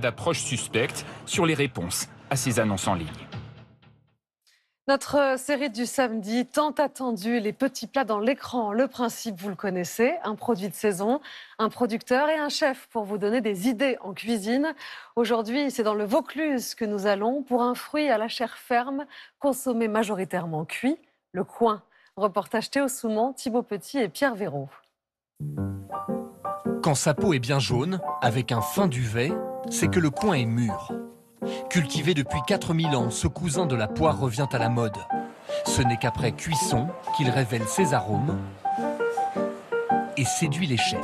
D'approche suspecte sur les réponses à ces annonces en ligne. Notre série du samedi, tant attendue, les petits plats dans l'écran. Le principe, vous le connaissez, un produit de saison, un producteur et un chef pour vous donner des idées en cuisine. Aujourd'hui, c'est dans le Vaucluse que nous allons pour un fruit à la chair ferme, consommé majoritairement cuit, le coing. Reportage Théo Soumont, Thibaut Petit et Pierre Véraud. Quand sa peau est bien jaune, avec un fin duvet, c'est que le coing est mûr. Cultivé depuis 4000 ans, ce cousin de la poire revient à la mode. Ce n'est qu'après cuisson qu'il révèle ses arômes et séduit les chefs.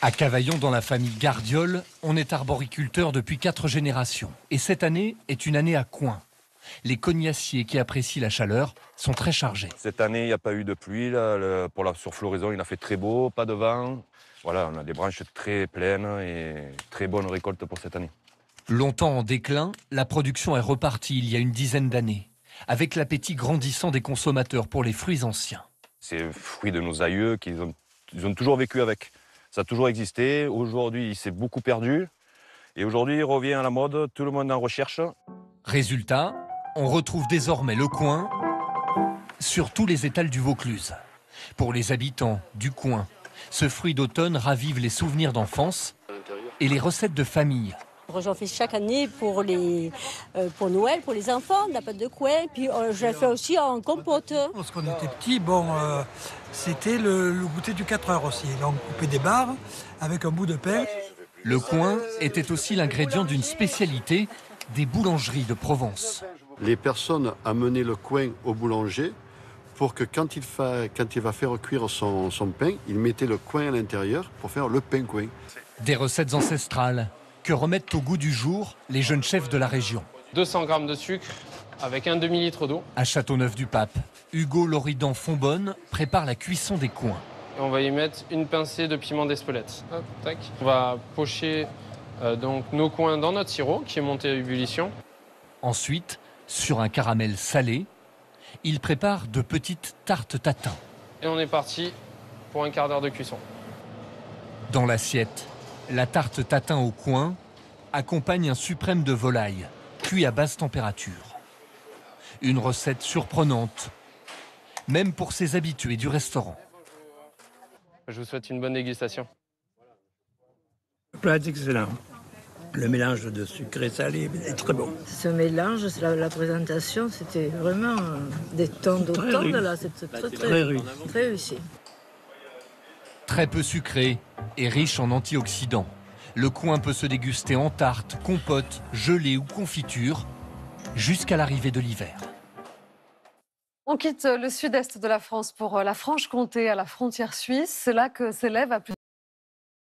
À Cavaillon, dans la famille Gardiol, on est arboriculteur depuis 4 générations. Et cette année est une année à coing. Les cognassiers qui apprécient la chaleur sont très chargés. Cette année, il n'y a pas eu de pluie. Là, pour la surfloraison, il a fait très beau, pas de vent. Voilà, on a des branches très pleines et très bonnes récoltes pour cette année. Longtemps en déclin, la production est repartie il y a une dizaine d'années, avec l'appétit grandissant des consommateurs pour les fruits anciens. C'est le fruit de nos aïeux qu'ils ont toujours vécu avec. Ça a toujours existé. Aujourd'hui, il s'est beaucoup perdu. Et aujourd'hui, il revient à la mode. Tout le monde en recherche. Résultat, on retrouve désormais le coing sur tous les étals du Vaucluse. Pour les habitants du coin, ce fruit d'automne ravive les souvenirs d'enfance et les recettes de famille. J'en fais chaque année pour Noël, pour les enfants, de la pâte de coing. Puis je la fais aussi en compote. Lorsqu'on était petit, c'était le goûter du 4 heures aussi. Là, on coupait des barres avec un bout de pain. Le coing était aussi l'ingrédient d'une spécialité des boulangeries de Provence. Les personnes amenaient le coing au boulanger pour que quand il va faire cuire son pain, il mettait le coing à l'intérieur pour faire le pain coing. Des recettes ancestrales que remettent au goût du jour les jeunes chefs de la région. 200 g de sucre avec un demi-litre d'eau. À Châteauneuf-du-Pape, Hugo Loridan Fonbonne prépare la cuisson des coings. Et on va y mettre une pincée de piment d'Espelette. Hop, tac. On va pocher donc nos coings dans notre sirop qui est monté à ébullition. Ensuite, sur un caramel salé, il prépare de petites tartes tatin. Et on est parti pour un quart d'heure de cuisson. Dans l'assiette, la tarte tatin au coing accompagne un suprême de volaille, cuit à basse température. Une recette surprenante, même pour ses habitués du restaurant. Je vous souhaite une bonne dégustation. Le plat est excellent. Le mélange de sucré et salé est très bon. Ce mélange, la présentation, c'était vraiment des tons d'automne. Là, c'était très réussi. Très peu sucré et riche en antioxydants. Le coing peut se déguster en tarte, compote, gelée ou confiture, jusqu'à l'arrivée de l'hiver. On quitte le sud-est de la France pour la Franche-Comté, à la frontière suisse. C'est là que s'élève à plus